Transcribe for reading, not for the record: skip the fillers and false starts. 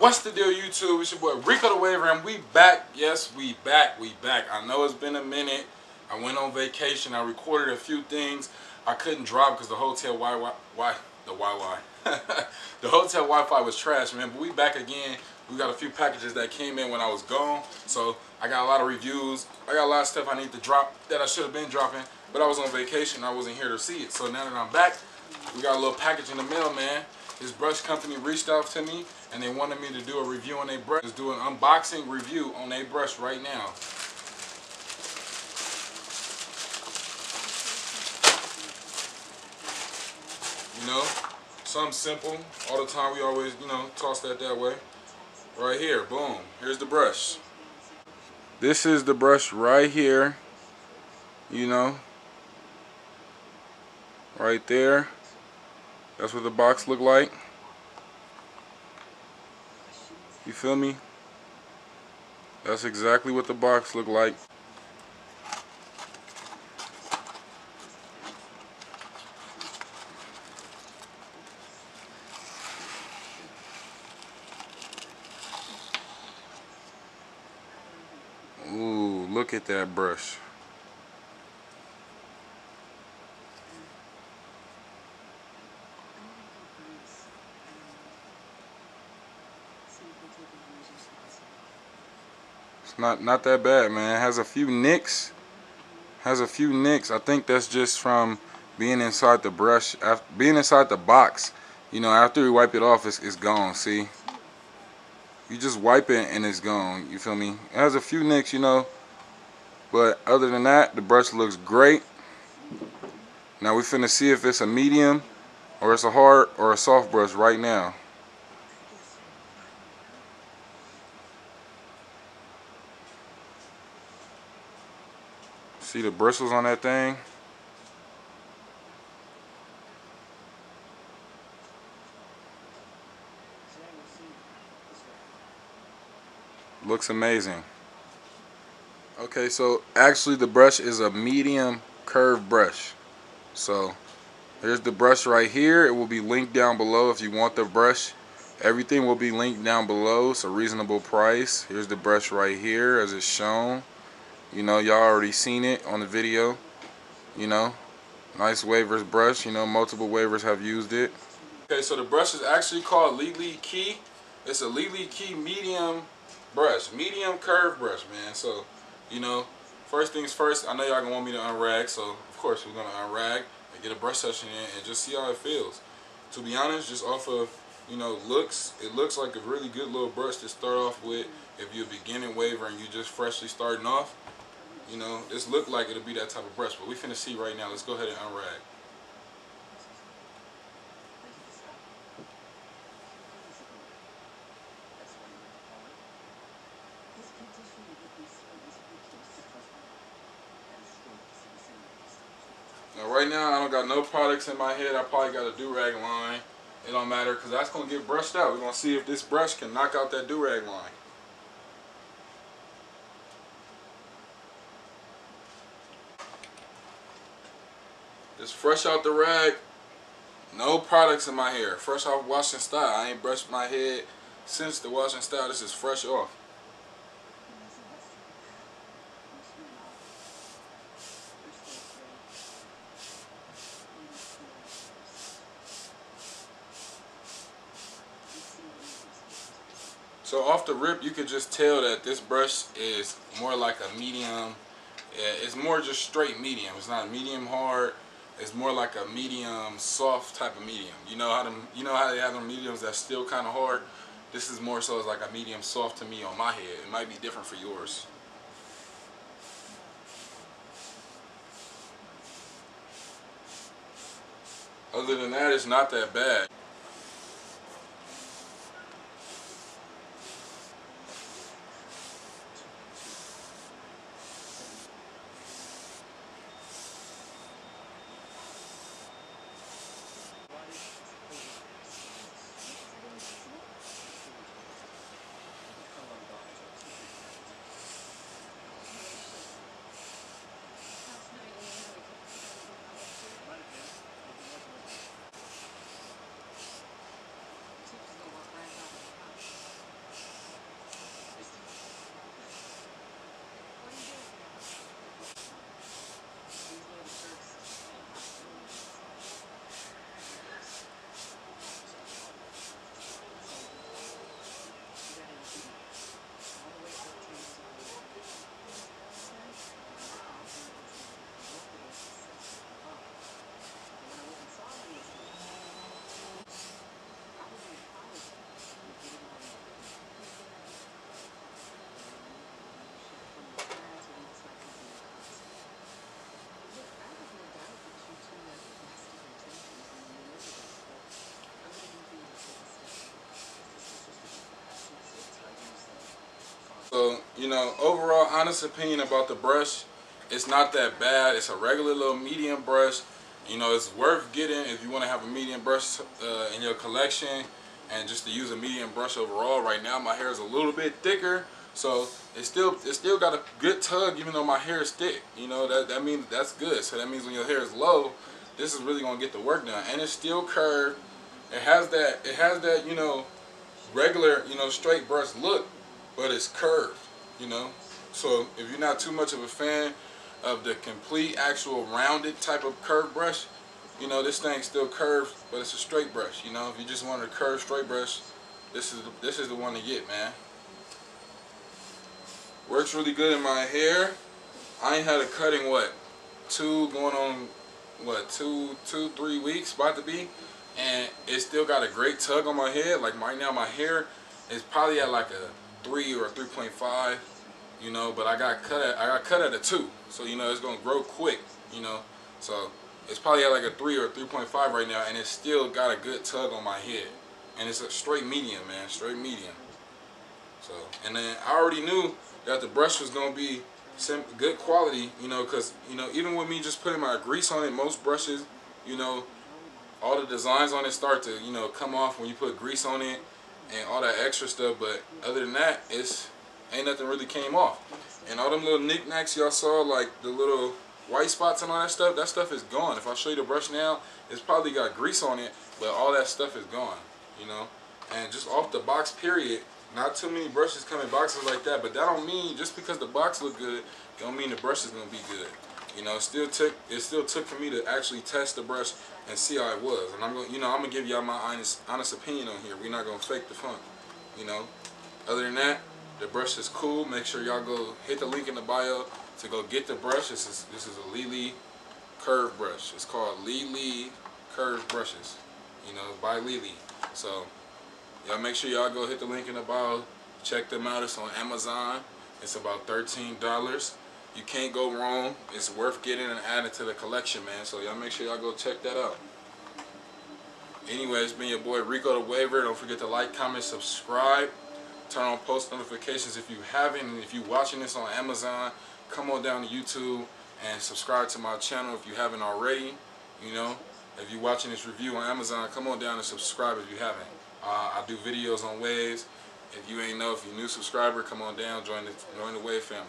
What's the deal, YouTube? It's your boy Rico the Waver, and we back. Yes, we back. I know it's been a minute. I went on vacation. I recorded a few things. I couldn't drop because the hotel the hotel Wi-Fi was trash, man. But we back again. We got a few packages that came in when I was gone, so I got a lot of reviews. I got a lot of stuff I need to drop that I should have been dropping, but I was on vacation. I wasn't here to see it. So now that I'm back, we got a little package in the mail, man. This brush company reached out to me and they wanted me to do a review on their brush. Let's do an unboxing review on their brush right now. You know, something simple. All the time we always, toss that way. Right here, boom. Here's the brush. This is the brush right here. Right there. That's what the box look like. You feel me? That's exactly what the box look like. Ooh, look at that brush. It's not that bad, man. It has a few nicks. I think that's just from being inside the brush, being inside the box. After we wipe it off, it's gone. See, you just wipe it and it's gone. You feel me? It has a few nicks, but other than that, the brush looks great. Now we finna see if it's a medium or it's a hard or a soft brush right now. See the bristles on that thing? Looks amazing. Okay, so actually the brush is a medium curved brush. So here's the brush right here. It will be linked down below if you want the brush. Everything will be linked down below. It's a reasonable price. Here's the brush right here as it's shown. Y'all already seen it on the video. Nice wavers brush. Multiple wavers have used it. Okay, so the brush is actually called Lelekey. It's a Lelekey medium brush, medium curved brush, man. So, first things first, I know y'all gonna want me to unrag, so of course we're gonna unrag and get a brush session in and just see how it feels. To be honest, just off of, looks, it looks like a really good little brush to start off with if you're a beginning waver and you're just freshly starting off. This look like it'll be that type of brush, but we finna see right now. Let's go ahead and unrag. Now right now I don't got no products in my head. I probably got a do-rag line. It don't matter because that's gonna get brushed out. We're gonna see if this brush can knock out that do-rag line. Just fresh out the rag, no products in my hair. Fresh off wash and style. I ain't brushed my head since the wash and style. This is fresh off. So off the rip, you could just tell that this brush is more like a medium. It's more just straight medium. It's not medium hard. It's more like a medium soft type of medium. You know how they have them mediums that's still kind of hard. This is more so as like a medium soft to me on my head. It might be different for yours. Other than that, it's not that bad. you know, overall honest opinion about the brush, it's not that bad. It's a regular little medium brush. You know, it's worth getting if you want to have a medium brush in your collection, and just to use a medium brush overall. Right now my hair is a little bit thicker, so it's still got a good tug even though my hair is thick. You know, that means that's good. So that means when your hair is low, this is really gonna get the work done. And it's still curved. It has that, you know, regular, you know, straight brush look, but it's curved, you know. So if you're not too much of a fan of the complete actual rounded type of curved brush, you know, this thing's still curved, but it's a straight brush. You know, if you just want a curved straight brush, this is the one to get, man. Works really good in my hair. I ain't had a cut in what, going on what, 3 weeks about to be, and it still got a great tug on my head. Like right now my hair is probably at like a 3 or a 3.5, you know, but I got cut at a 2, so you know it's gonna grow quick, you know, so it's probably at like a 3 or a 3.5 right now, and it's still got a good tug on my head, and it's a straight medium, man, straight medium. So, and then I already knew that the brush was gonna be good quality, you know, because, you know, even with me just putting my grease on it, most brushes, you know, all the designs on it start to, you know, come off when you put grease on it and all that extra stuff. But other than that, ain't nothing really came off. And all them little knickknacks y'all saw, like the little white spots and all that stuff is gone. If I show you the brush now, it's probably got grease on it, but all that stuff is gone, you know. And just off the box period, not too many brushes come in boxes like that, but that don't mean just because the box look good, don't mean the brush is gonna be good. You know, it still took for me to actually test the brush and see how it was. And I'm gonna give y'all my honest opinion on here. We're not gonna fake the funk, you know. Other than that, the brush is cool. Make sure y'all go hit the link in the bio to go get the brush. This is a Lelekey curved brush. It's called Lelekey curved brushes. You know, by Lelekey. So y'all make sure y'all go hit the link in the bio. Check them out. It's on Amazon. It's about $13. You can't go wrong. It's worth getting and adding to the collection, man. So y'all make sure y'all go check that out. Anyway, it's been your boy Rico the Waver. Don't forget to like, comment, subscribe. Turn on post notifications if you haven't. And if you're watching this on Amazon, come on down to YouTube and subscribe to my channel if you haven't already. You know, if you're watching this review on Amazon, come on down and subscribe if you haven't. I do videos on Waves. If you ain't know, if you're a new subscriber, come on down, join the Wave family.